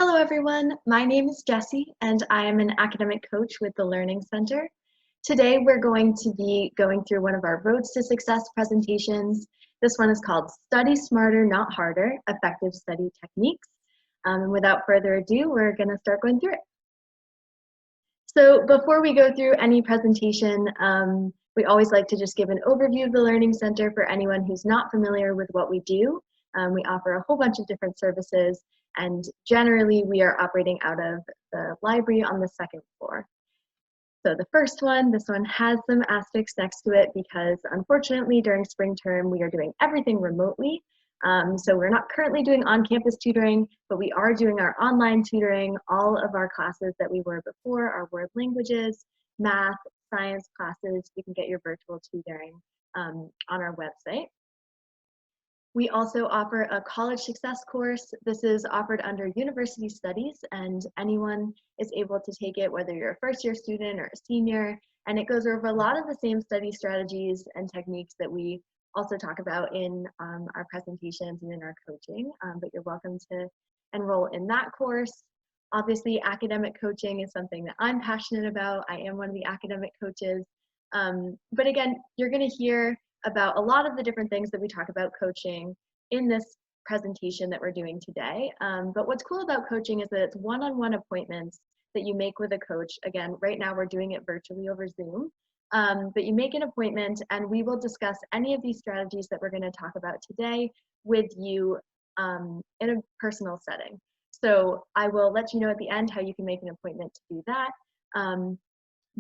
Hello everyone, my name is Jessie and I am an academic coach with the Learning Center. Today we're going to be going through one of our Roads to Success presentations. This one is called Study Smarter, Not Harder, Effective Study Techniques. And without further ado, we're going to start going through it. So before we go through any presentation, we always like to just give an overview of the Learning Center for anyone who's not familiar with what we do. We offer a whole bunch of different services, and generally we are operating out of the library on the second floor. So the first one, this one has some asterisks next to it because unfortunately during spring term we are doing everything remotely. So we're not currently doing on-campus tutoring, but we are doing our online tutoring. All of our classes that we were before are world languages, math, science classes. You can get your virtual tutoring on our website. We also offer a college success course. This is offered under university studies, and anyone is able to take it, whether you're a first-year student or a senior, and it goes over a lot of the same study strategies and techniques that we also talk about in our presentations and in our coaching, but you're welcome to enroll in that course. Obviously, academic coaching is something that I'm passionate about. I am one of the academic coaches, but again, you're going to hear about a lot of the different things that we talk about coaching in this presentation that we're doing today. But what's cool about coaching is that it's one-on-one appointments that you make with a coach. Again, right now we're doing it virtually over Zoom, but you make an appointment and we will discuss any of these strategies that we're going to talk about today with you in a personal setting. So I will let you know at the end how you can make an appointment to do that.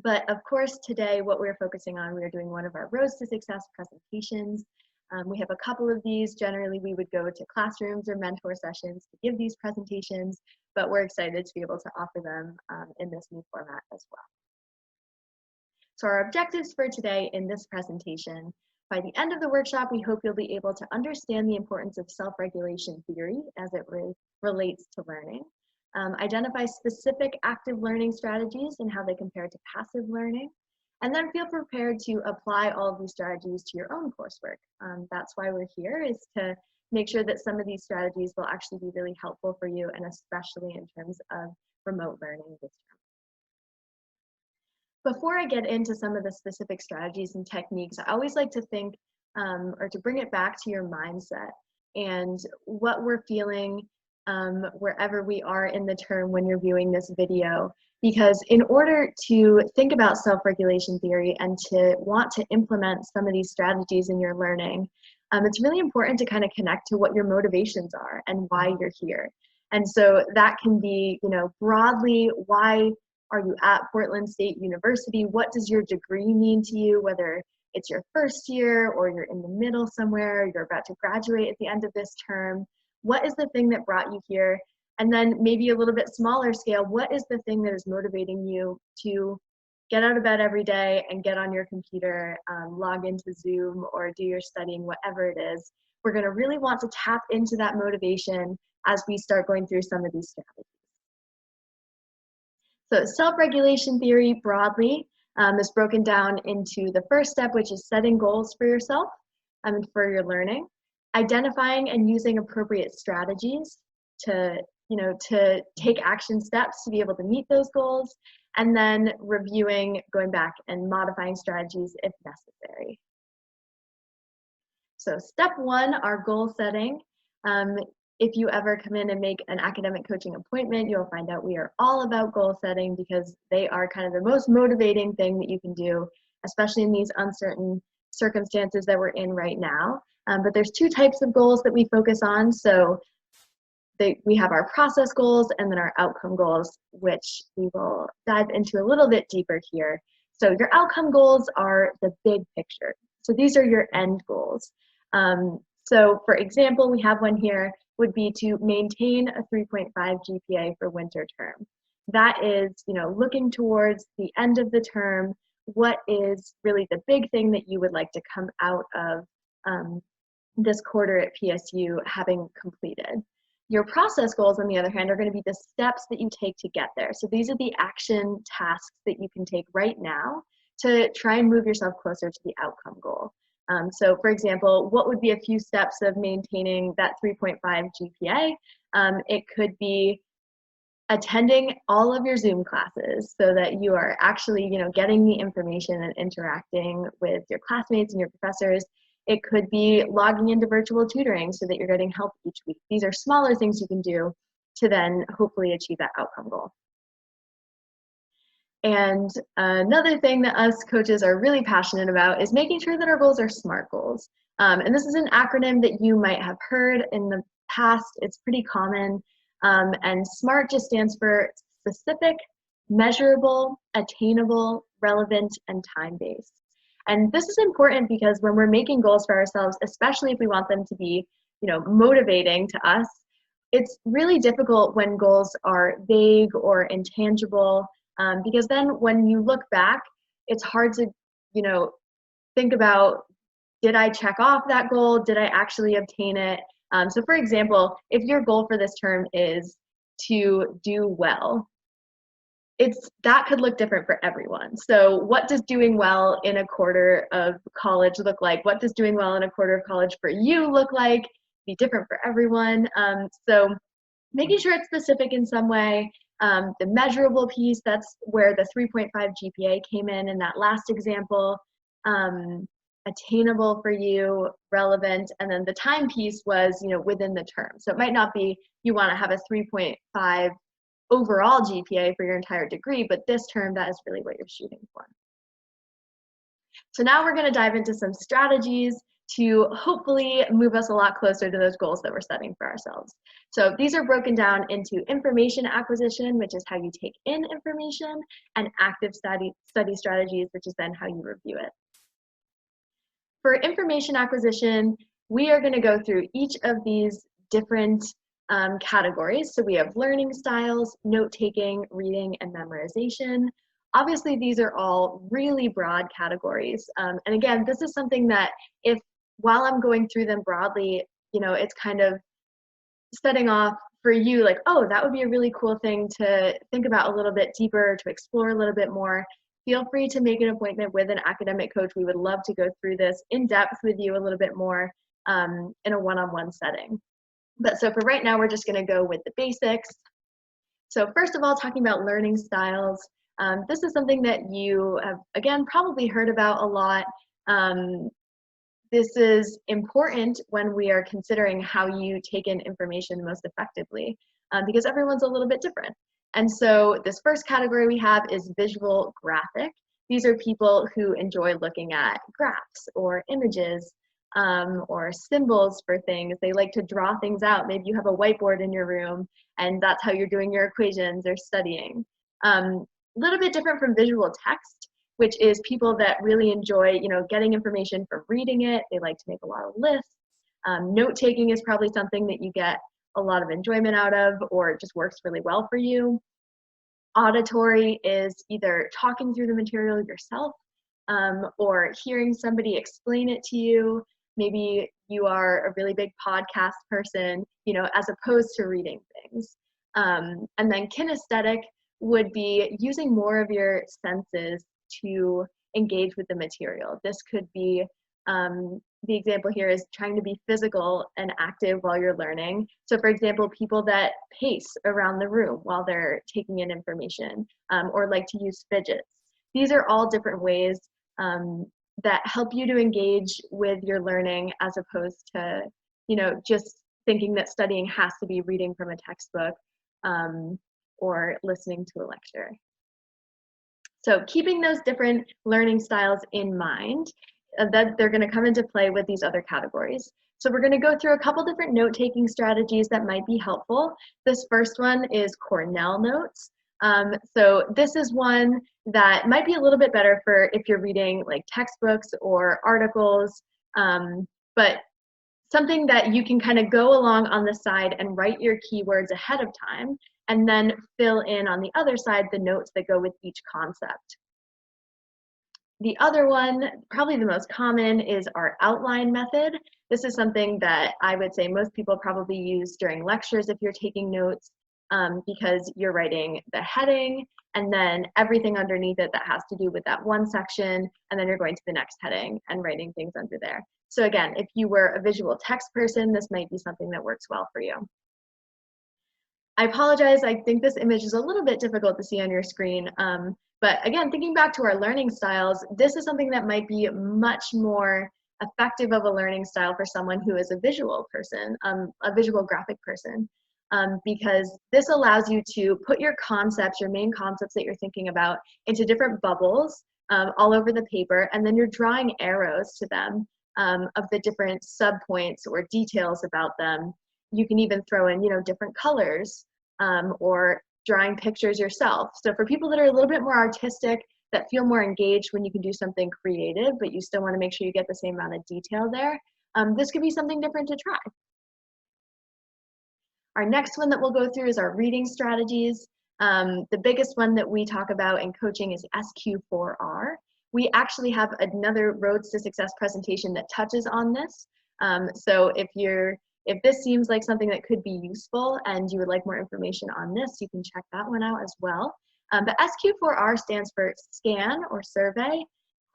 But of course, today what we're focusing on, we are doing one of our Roads to Success presentations. We have a couple of these. Generally, we would go to classrooms or mentor sessions to give these presentations, but we're excited to be able to offer them in this new format as well. So our objectives for today in this presentation, by the end of the workshop, we hope you'll be able to understand the importance of self-regulation theory as it relates to learning. Identify specific active learning strategies and how they compare to passive learning, and then feel prepared to apply all of these strategies to your own coursework. That's why we're here, is to make sure that some of these strategies will actually be really helpful for you, and especially in terms of remote learning this term. Before I get into some of the specific strategies and techniques, I always like to think or to bring it back to your mindset and what we're feeling wherever we are in the term when you're viewing this video, because in order to think about self-regulation theory and to want to implement some of these strategies in your learning, it's really important to kind of connect to what your motivations are and why you're here. And so that can be, broadly, why are you at Portland State University? What does your degree mean to you, whether it's your first year or you're in the middle somewhere, you're about to graduate at the end of this term? What is the thing that brought you here? And then maybe a little bit smaller scale, what is the thing that is motivating you to get out of bed every day and get on your computer, log into Zoom or do your studying, whatever it is? We're going to really want to tap into that motivation as we start going through some of these strategies. So self-regulation theory broadly is broken down into the first step, which is setting goals for yourself and for your learning. Identifying and using appropriate strategies to take action steps to be able to meet those goals, and then reviewing, going back and modifying strategies if necessary. So step one, our goal setting. If you ever come in and make an academic coaching appointment, you'll find out we are all about goal setting because they are kind of the most motivating thing that you can do, especially in these uncertain circumstances that we're in right now. But there's two types of goals that we focus on. So we have our process goals and then our outcome goals, which we will dive into a little bit deeper here. So your outcome goals are the big picture. So these are your end goals. So for example, we have one here, would be to maintain a 3.5 GPA for winter term. That is, looking towards the end of the term, what is really the big thing that you would like to come out of this quarter at PSU having completed. Your process goals, on the other hand, are going to be the steps that you take to get there. So these are the action tasks that you can take right now to try and move yourself closer to the outcome goal. So for example, what would be a few steps of maintaining that 3.5 GPA? It could be attending all of your Zoom classes so that you are actually, getting the information and interacting with your classmates and your professors. It could be logging into virtual tutoring so that you're getting help each week. These are smaller things you can do to then hopefully achieve that outcome goal. And another thing that us coaches are really passionate about is making sure that our goals are SMART goals. And this is an acronym that you might have heard in the past. It's pretty common. And SMART just stands for specific, measurable, attainable, relevant, and time-based. And this is important because when we're making goals for ourselves, especially if we want them to be, motivating to us, it's really difficult when goals are vague or intangible. Because then when you look back, it's hard to, think about, did I check off that goal? Did I actually obtain it? So for example, if your goal for this term is to do well, that could look different for everyone. So what does doing well in a quarter of college look like? What does doing well in a quarter of college for you look like? Be different for everyone. So making sure it's specific in some way. The measurable piece, that's where the 3.5 GPA came in that last example. Attainable for you, relevant, and then the time piece was, within the term. So it might not be you want to have a 3.5 overall GPA for your entire degree, but this term, that is really what you're shooting for. So now we're going to dive into some strategies to hopefully move us a lot closer to those goals that we're setting for ourselves. So these are broken down into information acquisition, which is how you take in information, and active study strategies, which is then how you review it. For information acquisition, we are going to go through each of these different categories. So we have learning styles, note-taking, reading, and memorization. Obviously, these are all really broad categories. And again, this is something that while I'm going through them broadly, it's kind of setting off for you like, oh, that would be a really cool thing to think about a little bit deeper, to explore a little bit more. Feel free to make an appointment with an academic coach. We would love to go through this in depth with you a little bit more in a one-on-one setting. But so for right now, we're just going to go with the basics. So first of all, talking about learning styles. This is something that you have, again, probably heard about a lot. This is important when we are considering how you take in information most effectively, because everyone's a little bit different. And so this first category we have is visual graphic. These are people who enjoy looking at graphs or images or symbols for things. They like to draw things out. Maybe you have a whiteboard in your room and that's how you're doing your equations or studying. A little bit different from visual text, which is people that really enjoy, getting information from reading it. They like to make a lot of lists. Note-taking is probably something that you get a lot of enjoyment out of, or it just works really well for you. Auditory is either talking through the material yourself or hearing somebody explain it to you. Maybe you are a really big podcast person, as opposed to reading things. And then kinesthetic would be using more of your senses to engage with the material. This could be, the example here is trying to be physical and active while you're learning. So for example, people that pace around the room while they're taking in information, or like to use fidgets. These are all different ways that help you to engage with your learning, as opposed to, just thinking that studying has to be reading from a textbook or listening to a lecture. So keeping those different learning styles in mind, that they're going to come into play with these other categories. So we're going to go through a couple different note-taking strategies that might be helpful. This first one is Cornell notes. So this is one that might be a little bit better for if you're reading like textbooks or articles, but something that you can kind of go along on the side and write your keywords ahead of time, and then fill in on the other side the notes that go with each concept. The other one, probably the most common, is our outline method. This is something that I would say most people probably use during lectures if you're taking notes, because you're writing the heading and then everything underneath it that has to do with that one section, and then you're going to the next heading and writing things under there. So again, if you were a visual text person, this might be something that works well for you. I apologize, I think this image is a little bit difficult to see on your screen. But again, thinking back to our learning styles, this is something that might be much more effective of a learning style for someone who is a visual person, a visual graphic person, because this allows you to put your concepts, your main concepts that you're thinking about, into different bubbles all over the paper, and then you're drawing arrows to them of the different subpoints or details about them. You can even throw in, different colors or drawing pictures yourself. So for people that are a little bit more artistic, that feel more engaged when you can do something creative, but you still want to make sure you get the same amount of detail there, this could be something different to try. Our next one that we'll go through is our reading strategies. The biggest one that we talk about in coaching is SQ4R. We actually have another Roads to Success presentation that touches on this. So if this seems like something that could be useful and you would like more information on this, you can check that one out as well. But SQ4R stands for scan or survey,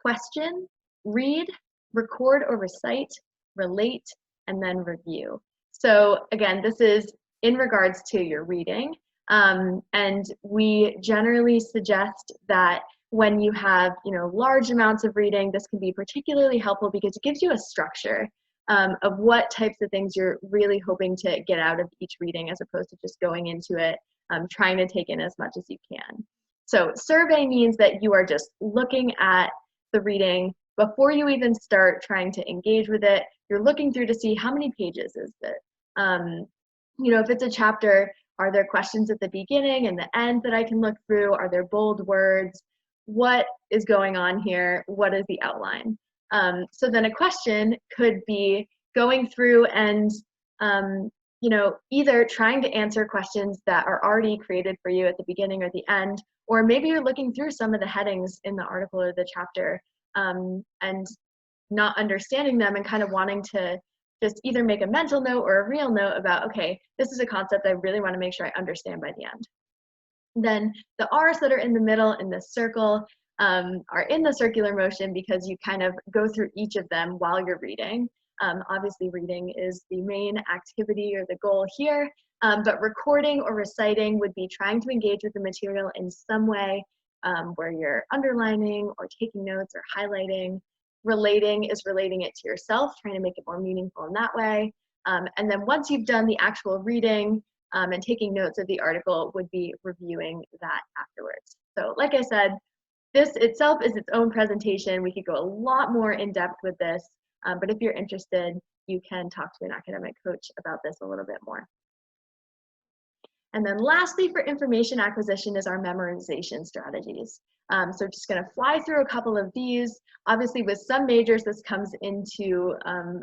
question, read, record or recite, relate, and then review. So again, this is in regards to your reading. And we generally suggest that when you have large amounts of reading, this can be particularly helpful because it gives you a structure of what types of things you're really hoping to get out of each reading, as opposed to just going into it trying to take in as much as you can. So survey means that you are just looking at the reading before you even start trying to engage with it. You're looking through to see how many pages is it. If it's a chapter, are there questions at the beginning and the end that I can look through? Are there bold words? What is going on here? What is the outline? So then a question could be going through and either trying to answer questions that are already created for you at the beginning or the end, or maybe you're looking through some of the headings in the article or the chapter and not understanding them and kind of wanting to just either make a mental note or a real note about, okay, this is a concept I really want to make sure I understand by the end. Then the R's that are in the middle in this circle are in the circular motion because you kind of go through each of them while you're reading. Obviously, reading is the main activity or the goal here, but recording or reciting would be trying to engage with the material in some way where you're underlining or taking notes or highlighting. Relating is relating it to yourself, trying to make it more meaningful in that way. And then once you've done the actual reading and taking notes of the article, would be reviewing that afterwards. So like I said, this itself is its own presentation. We could go a lot more in depth with this, but if you're interested, you can talk to an academic coach about this a little bit more. And then lastly, for information acquisition is our memorization strategies. So just going to fly through a couple of these. Obviously, with some majors, this comes into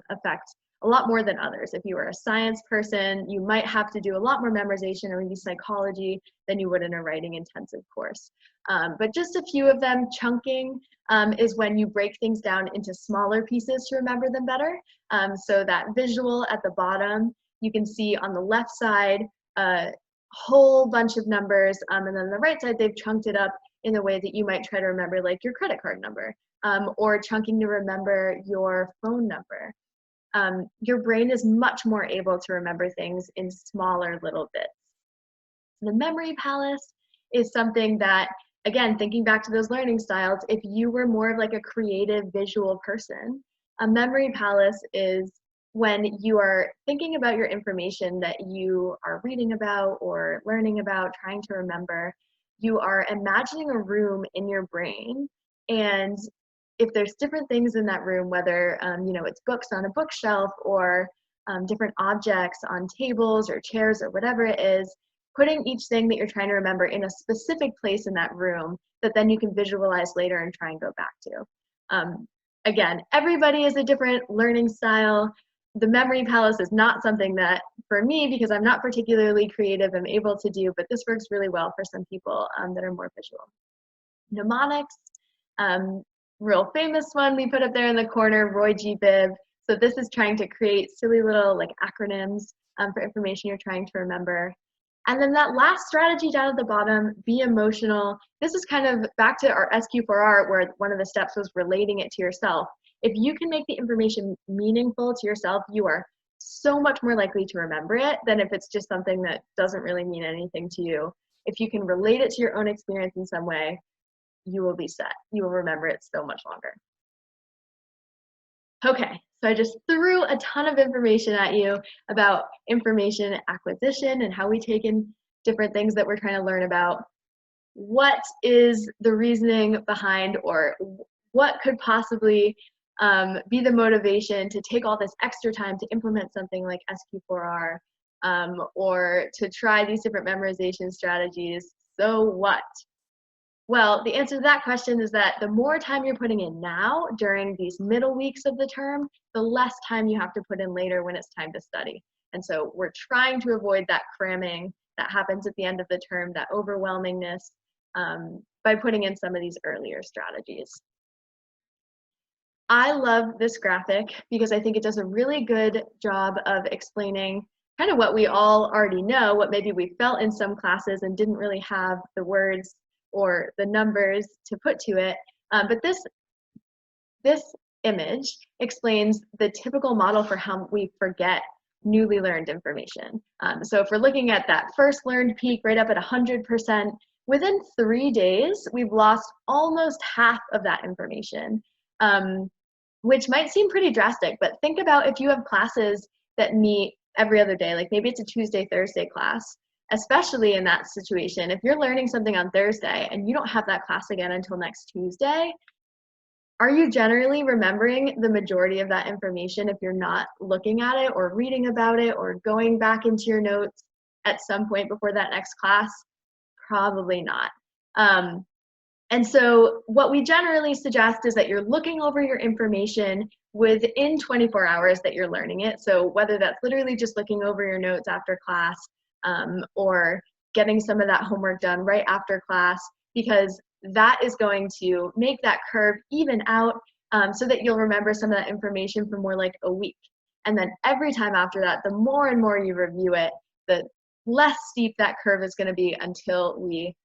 effect a lot more than others. If you are a science person, you might have to do a lot more memorization or maybe psychology than you would in a writing intensive course. But just a few of them. Chunking is when you break things down into smaller pieces to remember them better. So that visual at the bottom, you can see on the left side, whole bunch of numbers, and then on the right side they've chunked it up in the way that you might try to remember like your credit card number, or chunking to remember your phone number. Your brain is much more able to remember things in smaller little bits. The memory palace is something that, again, thinking back to those learning styles, if you were more of like a creative visual person, a memory palace is when you are thinking about your information that you are reading about or learning about, trying to remember, you are imagining a room in your brain, and if there's different things in that room, whether it's books on a bookshelf or different objects on tables or chairs or whatever it is, putting each thing that you're trying to remember in a specific place in that room that then you can visualize later and try and go back to. Again, everybody is a different learning style. The memory palace is not something that, for me, because I'm not particularly creative, I'm able to do, but this works really well for some people that are more visual. Mnemonics, real famous one we put up there in the corner, Roy G. Biv. So this is trying to create silly little like acronyms for information you're trying to remember. And then that last strategy down at the bottom, be emotional. This is kind of back to our SQ4R, where one of the steps was relating it to yourself. If you can make the information meaningful to yourself, you are so much more likely to remember it than if it's just something that doesn't really mean anything to you. If you can relate it to your own experience in some way, you will be set. You will remember it so much longer. Okay, so I just threw a ton of information at you about information acquisition and how we take in different things that we're trying to learn about. What is the reasoning behind, or what could possibly be the motivation to take all this extra time to implement something like SQ4R, or to try these different memorization strategies? So what? Well, the answer to that question is that the more time you're putting in now during these middle weeks of the term, the less time you have to put in later when it's time to study. And so we're trying to avoid that cramming that happens at the end of the term, that overwhelmingness, by putting in some of these earlier strategies. I love this graphic because I think it does a really good job of explaining kind of what we all already know, what maybe we felt in some classes and didn't really have the words or the numbers to put to it. But this image explains the typical model for how we forget newly learned information. So if we're looking at that first learned peak right up at 100%, within 3 days, we've lost almost half of that information, which might seem pretty drastic, but think about if you have classes that meet every other day, like maybe it's a Tuesday, Thursday class, especially in that situation. If you're learning something on Thursday and you don't have that class again until next Tuesday, are you generally remembering the majority of that information if you're not looking at it or reading about it or going back into your notes at some point before that next class? Probably not. And so what we generally suggest is that you're looking over your information within 24 hours that you're learning it. So whether that's literally just looking over your notes after class, or getting some of that homework done right after class, because that is going to make that curve even out, so that you'll remember some of that information for more like a week. And then every time after that, the more and more you review it, the less steep that curve is going to be until we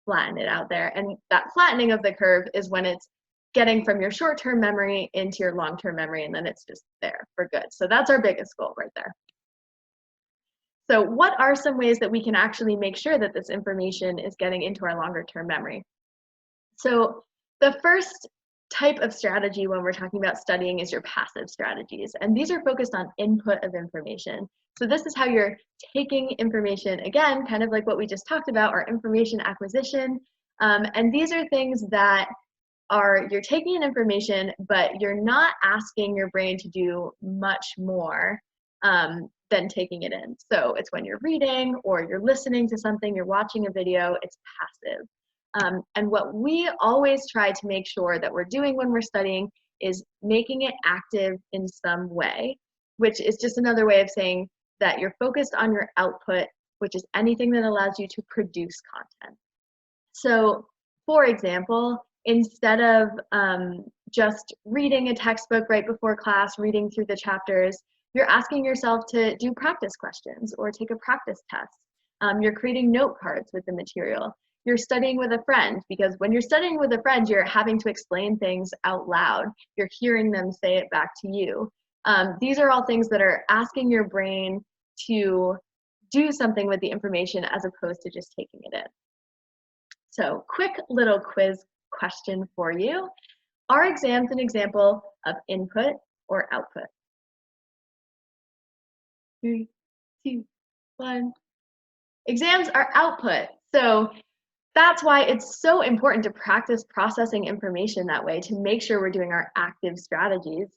flatten it out there. And that flattening of the curve is when it's getting from your short-term memory into your long-term memory, and then it's just there for good. So that's our biggest goal right there. So what are some ways that we can actually make sure that this information is getting into our longer-term memory? So the first type of strategy when we're talking about studying is your passive strategies, and these are focused on input of information. So this is how you're taking information, again, kind of like what we just talked about, our information acquisition, and these are things that you're taking in information, but you're not asking your brain to do much more than taking it in. So it's when you're reading or you're listening to something, you're watching a video, it's passive. And what we always try to make sure that we're doing when we're studying is making it active in some way, which is just another way of saying that you're focused on your output, which is anything that allows you to produce content. So, for example, instead of just reading a textbook right before class, reading through the chapters, you're asking yourself to do practice questions or take a practice test. You're creating note cards with the material. You're studying with a friend, because when you're studying with a friend, you're having to explain things out loud. You're hearing them say it back to you. These are all things that are asking your brain to do something with the information as opposed to just taking it in. So, quick little quiz question for you. Are exams an example of input or output? 3, 2, 1. Exams are output. So that's why it's so important to practice processing information that way, to make sure we're doing our active strategies.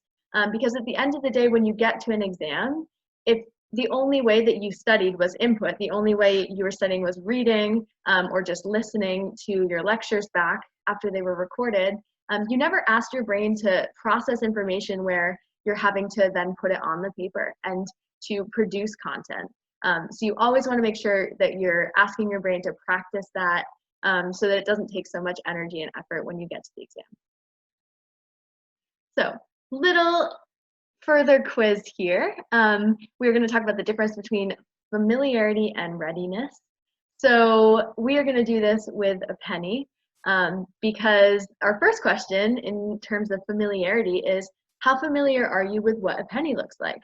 Because at the end of the day, when you get to an exam, if the only way that you studied was input, the only way you were studying was reading, or just listening to your lectures back after they were recorded, you never asked your brain to process information where you're having to then put it on the paper and to produce content. So you always want to make sure that you're asking your brain to practice that, so that it doesn't take so much energy and effort when you get to the exam. So, little further quiz here. We're going to talk about the difference between familiarity and readiness. So we are going to do this with a penny, because our first question in terms of familiarity is, how familiar are you with what a penny looks like?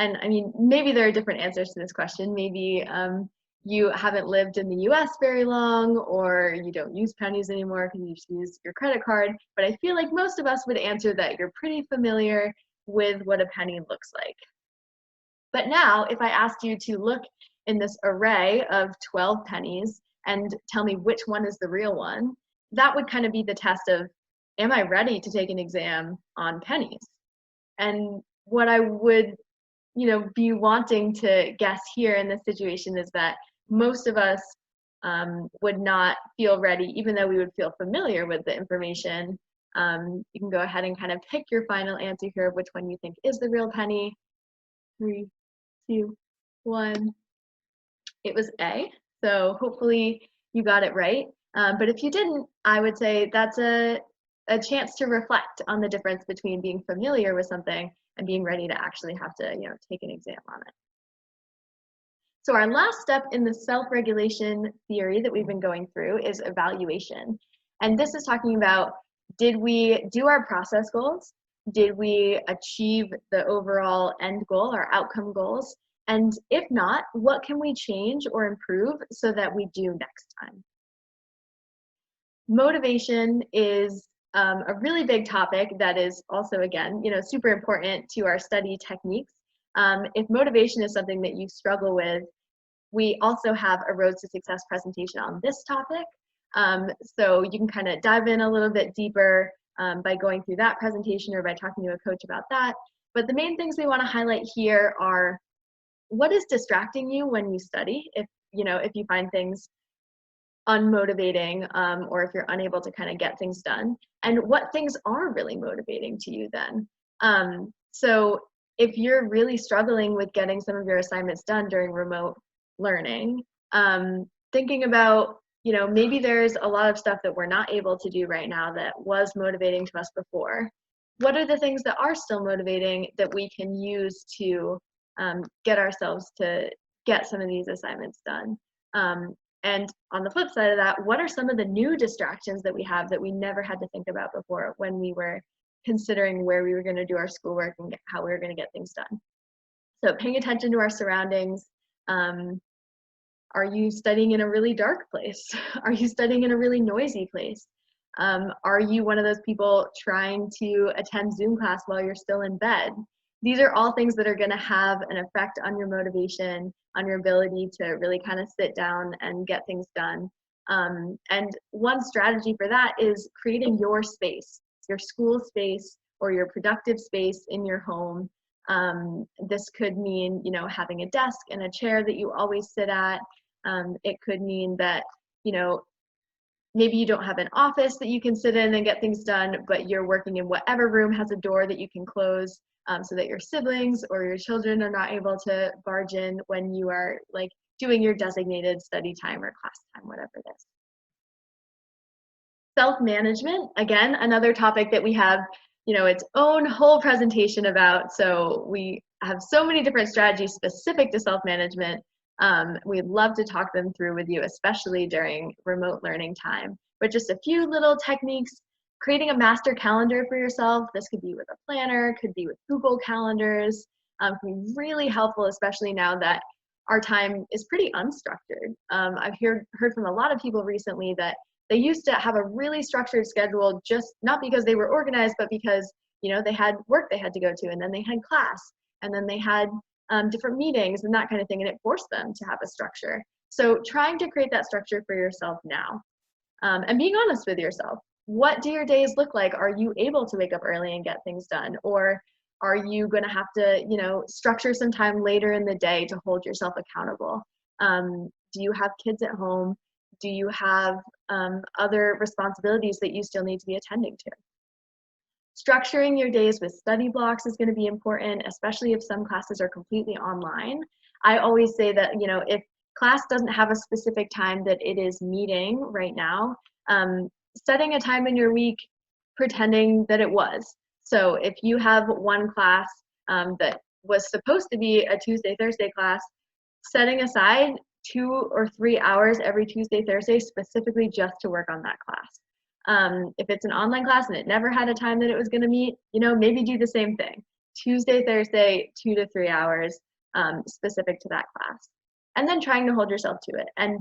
and I mean, maybe there are different answers to this question. Maybe you haven't lived in the US very long, or you don't use pennies anymore because you just use your credit card. But I feel like most of us would answer that you're pretty familiar with what a penny looks like. But now, if I asked you to look in this array of 12 pennies and tell me which one is the real one, that would kind of be the test of, am I ready to take an exam on pennies? And what I would, be wanting to guess here in this situation is that most of us would not feel ready, even though we would feel familiar with the information. You can go ahead and kind of pick your final answer here of which one you think is the real penny. 3, 2, 1. It was A. So hopefully you got it right. But if you didn't, I would say that's a chance to reflect on the difference between being familiar with something and being ready to actually have to, take an exam on it. So our last step in the self-regulation theory that we've been going through is evaluation. And this is talking about, did we do our process goals? Did we achieve the overall end goal, our outcome goals? And if not, what can we change or improve so that we do next time? Motivation is a really big topic that is also, again, super important to our study techniques. If motivation is something that you struggle with, we also have a Road to Success presentation on this topic. So you can kind of dive in a little bit deeper by going through that presentation or by talking to a coach about that. But the main things we want to highlight here are, what is distracting you when you study? If you find things unmotivating, or if you're unable to kind of get things done, and what things are really motivating to you then. So if you're really struggling with getting some of your assignments done during remote learning, thinking about, maybe there's a lot of stuff that we're not able to do right now that was motivating to us before. What are the things that are still motivating that we can use to get ourselves to get some of these assignments done? And on the flip side of that, what are some of the new distractions that we have that we never had to think about before when we were considering where we were going to do our schoolwork and how we were going to get things done? So paying attention to our surroundings. Are you studying in a really dark place? Are you studying in a really noisy place? Are you one of those people trying to attend Zoom class while you're still in bed? These are all things that are going to have an effect on your motivation, on your ability to really kind of sit down and get things done. And one strategy for that is creating your space, your school space or your productive space in your home. This could mean, having a desk and a chair that you always sit at. It could mean that, maybe you don't have an office that you can sit in and get things done, but you're working in whatever room has a door that you can close, so that your siblings or your children are not able to barge in when you are doing your designated study time or class time, whatever it is. Self-management, again, another topic that we have, its own whole presentation about. So we have so many different strategies specific to self-management. We'd love to talk them through with you, especially during remote learning time. But just a few little techniques. Creating a master calendar for yourself. This could be with a planner, could be with Google Calendars. Can be really helpful, especially now that our time is pretty unstructured. I've heard from a lot of people recently that they used to have a really structured schedule, just not because they were organized, but because they had work they had to go to, and then they had class, and then they had different meetings and that kind of thing, and it forced them to have a structure. So trying to create that structure for yourself now, and being honest with yourself. What do your days look like? Are you able to wake up early and get things done? Or are you going to have to, structure some time later in the day to hold yourself accountable? Do you have kids at home? Do you have other responsibilities that you still need to be attending to? Structuring your days with study blocks is going to be important, especially if some classes are completely online. I always say that, if class doesn't have a specific time that it is meeting right now, setting a time in your week, pretending that it was. So if you have one class that was supposed to be a Tuesday, Thursday class, setting aside 2 or 3 hours every Tuesday, Thursday specifically just to work on that class. If it's an online class and it never had a time that it was going to meet, maybe do the same thing. Tuesday, Thursday, 2 to 3 hours specific to that class. And then trying to hold yourself to it and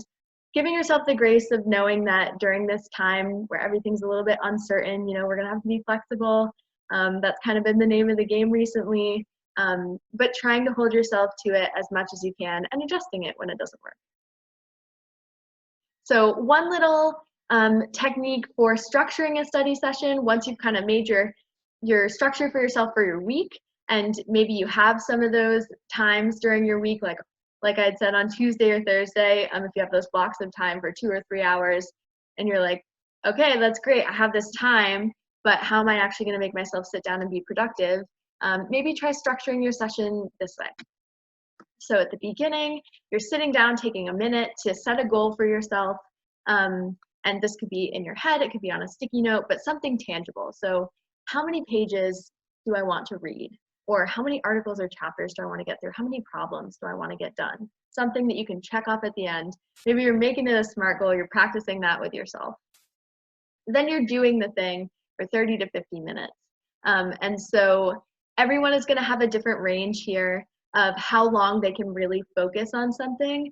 giving yourself the grace of knowing that during this time where everything's a little bit uncertain, we're going to have to be flexible. That's kind of been the name of the game recently. But trying to hold yourself to it as much as you can and adjusting it when it doesn't work. So one little technique for structuring a study session, once you've kind of made your structure for yourself for your week, and maybe you have some of those times during your week, like I had said on Tuesday or Thursday, if you have those blocks of time for 2 or 3 hours, and you're like, okay, that's great, I have this time, but how am I actually going to make myself sit down and be productive? Maybe try structuring your session this way. So at the beginning, you're sitting down, taking a minute to set a goal for yourself. And this could be in your head, it could be on a sticky note, but something tangible. So how many pages do I want to read? Or how many articles or chapters do I want to get through? How many problems do I want to get done? Something that you can check off at the end. Maybe you're making it a SMART goal, you're practicing that with yourself. Then you're doing the thing for 30 to 50 minutes. And so everyone is going to have a different range here of how long they can really focus on something.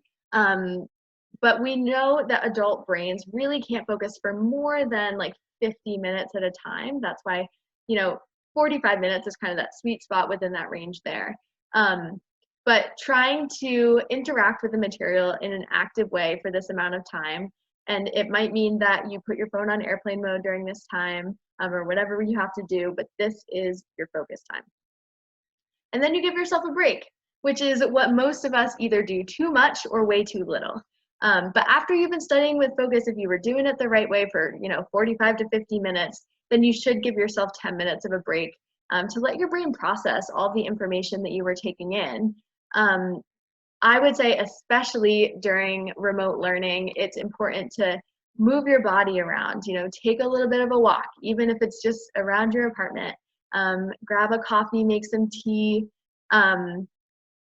But we know that adult brains really can't focus for more than like 50 minutes at a time. That's why, 45 minutes is kind of that sweet spot within that range there. But trying to interact with the material in an active way for this amount of time, and it might mean that you put your phone on airplane mode during this time, or whatever you have to do, but this is your focus time. And then you give yourself a break, which is what most of us either do too much or way too little. But after you've been studying with focus, if you were doing it the right way for 45 to 50 minutes, then you should give yourself 10 minutes of a break to let your brain process all the information that you were taking in. I would say, especially during remote learning, it's important to move your body around, take a little bit of a walk, even if it's just around your apartment. Grab a coffee, make some tea.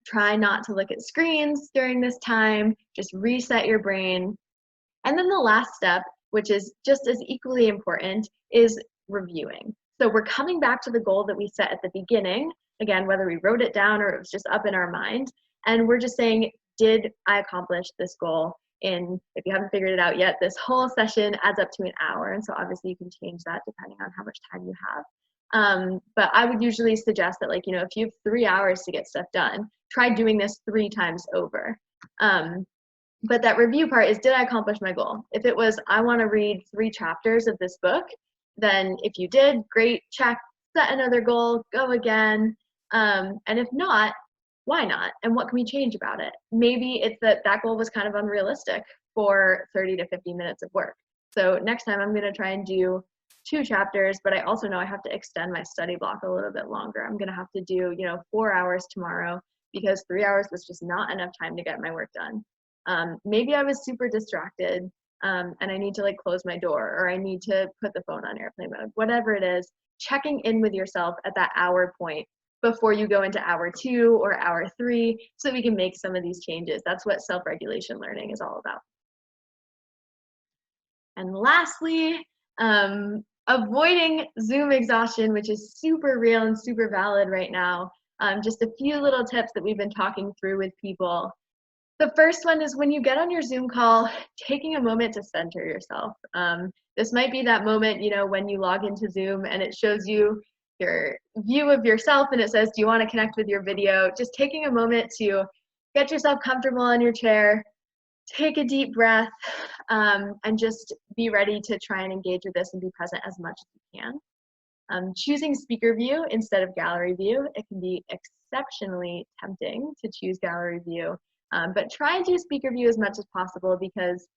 Try not to look at screens during this time, just reset your brain. And then the last step, which is just as equally important, is reviewing. So we're coming back to the goal that we set at the beginning, again, whether we wrote it down or it was just up in our mind, and we're just saying, did I accomplish this goal in, if you haven't figured it out yet, this whole session adds up to an hour, and so obviously you can change that depending on how much time you have. But I would usually suggest that, if you have 3 hours to get stuff done, try doing this 3 times over. But that review part is, did I accomplish my goal? If it was, I want to read 3 chapters of this book, then if you did, great, check, set another goal, go again. And if not, why not? And what can we change about it? Maybe it's that goal was kind of unrealistic for 30 to 50 minutes of work. So next time I'm going to try and do 2 chapters, but I also know I have to extend my study block a little bit longer. I'm going to have to do, 4 hours tomorrow because 3 hours was just not enough time to get my work done. Maybe I was super distracted and I need to close my door, or I need to put the phone on airplane mode, whatever it is, checking in with yourself at that hour point before you go into hour 2 or hour 3 so we can make some of these changes. That's what self-regulation learning is all about. And lastly, avoiding Zoom exhaustion, which is super real and super valid right now. Just a few little tips that we've been talking through with people. The first one is, when you get on your Zoom call, taking a moment to center yourself. This might be that moment, when you log into Zoom and it shows you your view of yourself and it says, do you want to connect with your video? Just taking a moment to get yourself comfortable in your chair, take a deep breath, and just be ready to try and engage with this and be present as much as you can. Choosing speaker view instead of gallery view. It can be exceptionally tempting to choose gallery view, but try and do speaker view as much as possible because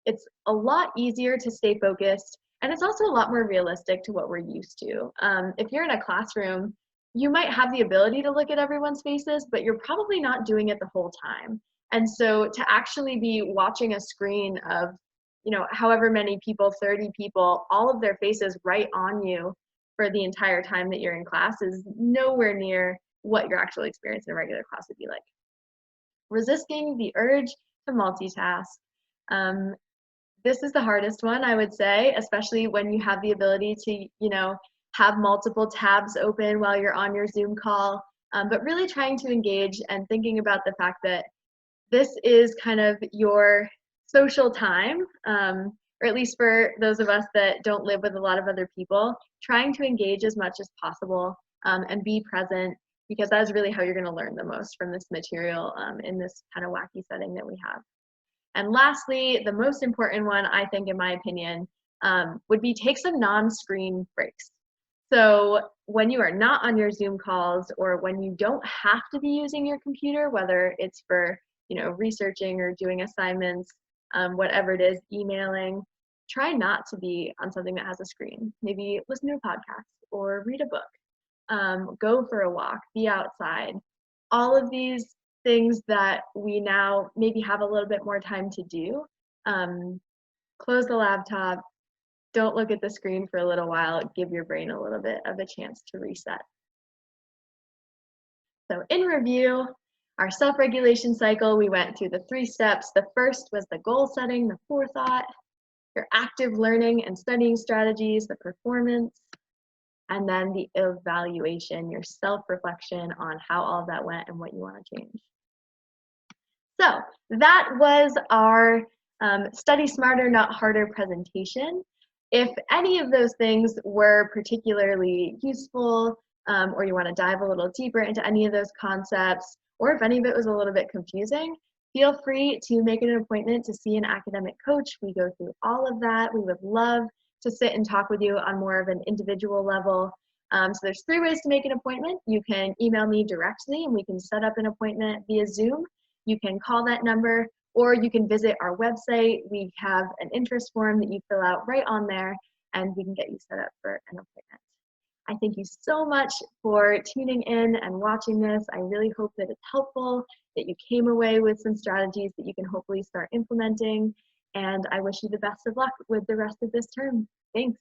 it's a lot easier to stay focused, and it's also a lot more realistic to what we're used to. If you're in a classroom, you might have the ability to look at everyone's faces, but you're probably not doing it the whole time. And so to actually be watching a screen of, however many people, 30 people, all of their faces right on you for the entire time that you're in class is nowhere near what your actual experience in a regular class would be like. Resisting the urge to multitask. This is the hardest one, I would say, especially when you have the ability to, have multiple tabs open while you're on your Zoom call, but really trying to engage and thinking about the fact that this is kind of your social time, or at least for those of us that don't live with a lot of other people, trying to engage as much as possible and be present, because that is really how you're going to learn the most from this material in this kind of wacky setting that we have. And lastly, the most important one, I think, in my opinion, would be take some non-screen breaks. So when you are not on your Zoom calls, or when you don't have to be using your computer, whether it's for researching or doing assignments, whatever it is, emailing, try not to be on something that has a screen. Maybe listen to a podcast or read a book, go for a walk, be outside. All of these things that we now maybe have a little bit more time to do. Close the laptop, don't look at the screen for a little while, give your brain a little bit of a chance to reset. So in review, our self-regulation cycle, we went through the 3 steps. The first was the goal setting, the forethought, your active learning and studying strategies, the performance, and then the evaluation, your self-reflection on how all of that went and what you want to change. So that was our Study Smarter, Not Harder presentation. If any of those things were particularly useful, or you want to dive a little deeper into any of those concepts, or if any of it was a little bit confusing, feel free to make an appointment to see an academic coach. We go through all of that. We would love to sit and talk with you on more of an individual level. So there's 3 ways to make an appointment. You can email me directly and we can set up an appointment via Zoom. You can call that number, or you can visit our website. We have an interest form that you fill out right on there, and we can get you set up for an appointment. I thank you so much for tuning in and watching this. I really hope that it's helpful, that you came away with some strategies that you can hopefully start implementing, and I wish you the best of luck with the rest of this term. Thanks.